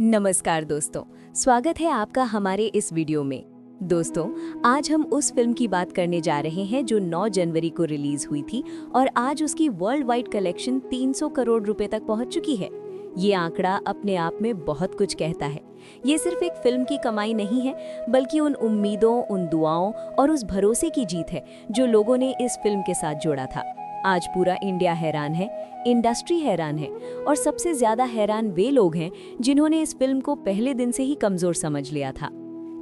नमस्कार दोस्तों, स्वागत है आपका हमारे इस वीडियो में। दोस्तों, आज हम उस फिल्म की बात करने जा रहे हैं जो 9 जनवरी को रिलीज हुई थी और आज उसकी वर्ल्ड वाइड कलेक्शन 300 करोड़ रुपए तक पहुंच चुकी है। ये आंकड़ा अपने आप में बहुत कुछ कहता है। ये सिर्फ एक फिल्म की कमाई नहीं है, बल्कि उन उम्मीदों, उन दुआओं और उस भरोसे की जीत है जो लोगों ने इस फिल्म के साथ जोड़ा था। आज पूरा इंडिया हैरान है, इंडस्ट्री हैरान है और सबसे ज्यादा हैरान वे लोग हैं जिन्होंने इस फिल्म को पहले दिन से ही कमजोर समझ लिया था।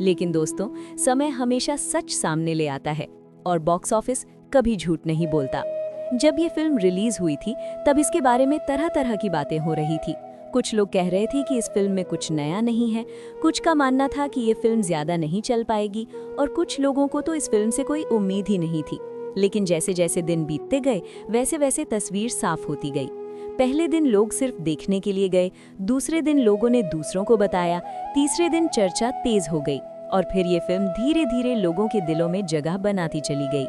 लेकिन दोस्तों, समय हमेशा सच सामने ले आता है और बॉक्स ऑफिस कभी झूठ नहीं बोलता। जब ये फिल्म रिलीज हुई थी तब इसके बारे में तरह तरह की बातें हो रही थी। कुछ लोग कह रहे थे कि इस फिल्म में कुछ नया नहीं है, कुछ का मानना था कि ये फिल्म ज्यादा नहीं चल पाएगी और कुछ लोगों को तो इस फिल्म से कोई उम्मीद ही नहीं थी। लेकिन जैसे जैसे दिन बीतते गए वैसे वैसे तस्वीर साफ होती गई। पहले दिन लोग सिर्फ देखने के लिए गए, दूसरे दिन लोगों ने दूसरों को बताया, तीसरे दिन चर्चा तेज हो गई और फिर ये फिल्म धीरे धीरे लोगों के दिलों में जगह बनाती चली गई।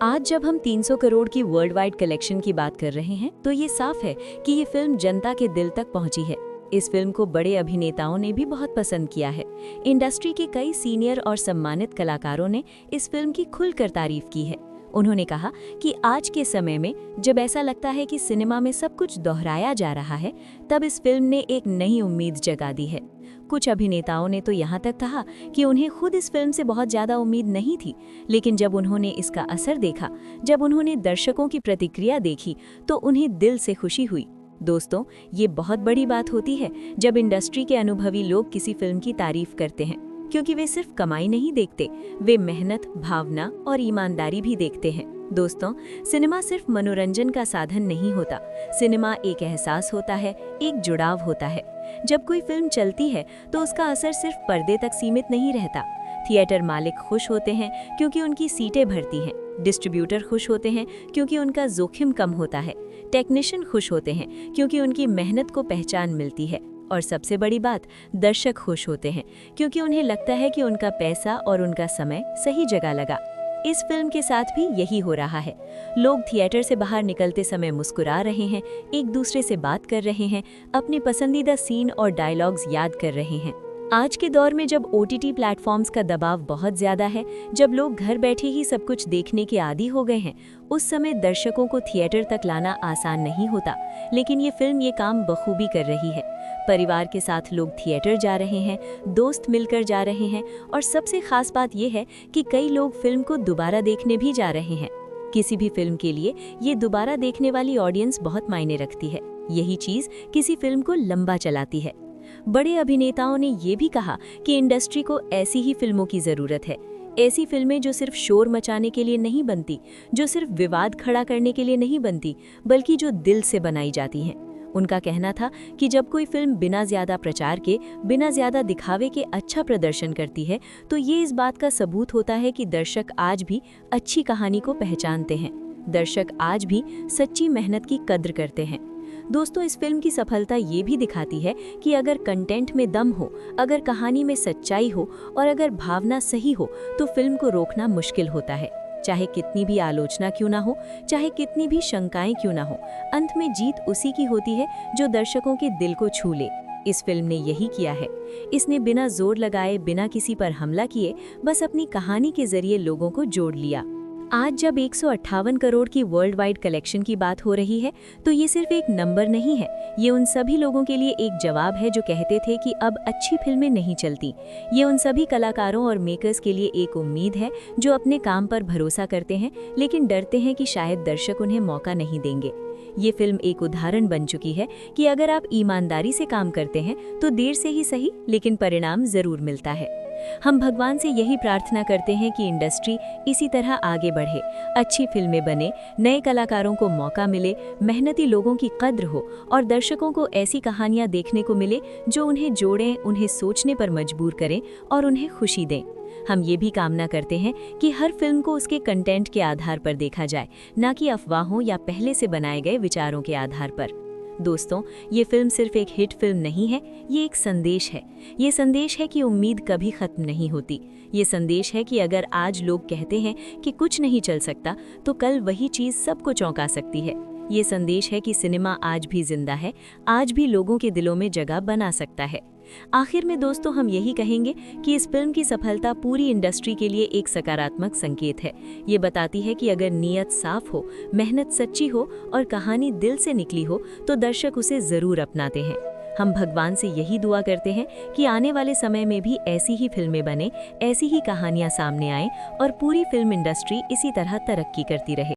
आज जब हम 300 करोड़ की वर्ल्ड वाइड कलेक्शन की बात कर रहे हैं तो ये साफ है कि ये फिल्म जनता के दिल तक पहुंची है। इस फिल्म को बड़े अभिनेताओं ने भी बहुत पसंद किया है। इंडस्ट्री के कई सीनियर और सम्मानित कलाकारों ने इस फिल्म की खुलकर तारीफ की है। उन्होंने कहा कि आज के समय में जब ऐसा लगता है कि सिनेमा में सब कुछ दोहराया जा रहा है, तब इस फिल्म ने एक नई उम्मीद जगा दी है। कुछ अभिनेताओं ने तो यहाँ तक कहा कि उन्हें खुद इस फिल्म से बहुत ज़्यादा उम्मीद नहीं थी, लेकिन जब उन्होंने इसका असर देखा, जब उन्होंने दर्शकों की प्रतिक्रिया देखी, तो उन्हें दिल से खुशी हुई। दोस्तों, ये बहुत बड़ी बात होती है जब इंडस्ट्री के अनुभवी लोग किसी फिल्म की तारीफ करते हैं, क्योंकि वे सिर्फ कमाई नहीं देखते, वे मेहनत, भावना और ईमानदारी भी देखते हैं। दोस्तों, सिनेमा सिर्फ मनोरंजन का साधन नहीं होता। सिनेमा एक एहसास होता है, एक जुड़ाव होता है। जब कोई फिल्म चलती है तो उसका असर सिर्फ पर्दे तक सीमित नहीं रहता। थिएटर मालिक खुश होते हैं क्योंकि उनकी सीटें भरती हैं, डिस्ट्रीब्यूटर खुश होते हैं क्योंकि उनका जोखिम कम होता है, टेक्नीशियन खुश होते हैं क्योंकि उनकी मेहनत को पहचान मिलती है और सबसे बड़ी बात, दर्शक खुश होते हैं क्योंकि उन्हें लगता है कि उनका पैसा और उनका समय सही जगह लगा। इस फिल्म के साथ भी यही हो रहा है। लोग थिएटर से बाहर निकलते समय मुस्कुरा रहे हैं, एक दूसरे से बात कर रहे हैं, अपने पसंदीदा सीन और डायलॉग्स याद कर रहे हैं। आज के दौर में जब OTT प्लेटफॉर्म्स का दबाव बहुत ज़्यादा है, जब लोग घर बैठे ही सब कुछ देखने के आदी हो गए हैं, उस समय दर्शकों को थिएटर तक लाना आसान नहीं होता। लेकिन ये फिल्म ये काम बखूबी कर रही है। परिवार के साथ लोग थिएटर जा रहे हैं, दोस्त मिलकर जा रहे हैं और सबसे खास बात यह है कि कई लोग फिल्म को दोबारा देखने भी जा रहे हैं। किसी भी फिल्म के लिए ये दोबारा देखने वाली ऑडियंस बहुत मायने रखती है। यही चीज़ किसी फिल्म को लंबा चलाती है। बड़े अभिनेताओं ने ये भी कहा कि इंडस्ट्री को ऐसी ही फिल्मों की ज़रूरत है। ऐसी फिल्में जो सिर्फ शोर मचाने के लिए नहीं बनती, जो सिर्फ विवाद खड़ा करने के लिए नहीं बनती, बल्कि जो दिल से बनाई जाती हैं। उनका कहना था कि जब कोई फिल्म बिना ज़्यादा प्रचार के, बिना ज़्यादा दिखावे के अच्छा प्रदर्शन करती है, तो ये इस बात का सबूत होता है कि दर्शक आज भी अच्छी कहानी को पहचानते हैं। दर्शक आज भी सच्ची मेहनत की कद्र करते हैं। दोस्तों, इस फिल्म की सफलता ये भी दिखाती है कि अगर कंटेंट में दम हो, अगर कहानी में सच्चाई हो और अगर भावना सही हो, तो फिल्म को रोकना मुश्किल होता है। चाहे कितनी भी आलोचना क्यों ना हो, चाहे कितनी भी शंकाएं क्यों ना हो, अंत में जीत उसी की होती है जो दर्शकों के दिल को छू ले। इस फिल्म ने यही किया है। इसने बिना जोर लगाए, बिना किसी पर हमला किए, बस अपनी कहानी के जरिए लोगों को जोड़ लिया। आज जब 158 करोड़ की वर्ल्ड वाइड कलेक्शन की बात हो रही है, तो ये सिर्फ एक नंबर नहीं है। ये उन सभी लोगों के लिए एक जवाब है जो कहते थे कि अब अच्छी फिल्में नहीं चलती। ये उन सभी कलाकारों और मेकर्स के लिए एक उम्मीद है जो अपने काम पर भरोसा करते हैं, लेकिन डरते हैं कि शायद दर्शक उन्हें मौका नहीं देंगे। ये फिल्म एक उदाहरण बन चुकी है कि अगर आप ईमानदारी से काम करते हैं तो देर से ही सही, लेकिन परिणाम जरूर मिलता है। हम भगवान से यही प्रार्थना करते हैं कि इंडस्ट्री इसी तरह आगे बढ़े, अच्छी फिल्में बने, नए कलाकारों को मौका मिले, मेहनती लोगों की कद्र हो और दर्शकों को ऐसी कहानियां देखने को मिले जो उन्हें जोड़ें, उन्हें सोचने पर मजबूर करें और उन्हें खुशी दें। हम ये भी कामना करते हैं कि हर फिल्म को उसके कंटेंट के आधार पर देखा जाए, ना कि अफवाहों या पहले से बनाए गए विचारों के आधार पर। दोस्तों, ये फिल्म सिर्फ एक हिट फिल्म नहीं है, ये एक संदेश है। ये संदेश है कि उम्मीद कभी खत्म नहीं होती। ये संदेश है कि अगर आज लोग कहते हैं कि कुछ नहीं चल सकता, तो कल वही चीज़ सबको चौंका सकती है। ये संदेश है कि सिनेमा आज भी जिंदा है, आज भी लोगों के दिलों में जगह बना सकता है। आखिर में दोस्तों हम यही कहेंगे कि इस फिल्म की सफलता पूरी इंडस्ट्री के लिए एक सकारात्मक संकेत है। ये बताती है कि अगर नीयत साफ हो, मेहनत सच्ची हो और कहानी दिल से निकली हो तो दर्शक उसे जरूर अपनाते हैं। हम भगवान से यही दुआ करते हैं कि आने वाले समय में भी ऐसी ही फिल्में बने, ऐसी ही कहानियां सामने आएं और पूरी फिल्म इंडस्ट्री इसी तरह तरक्की करती रहे।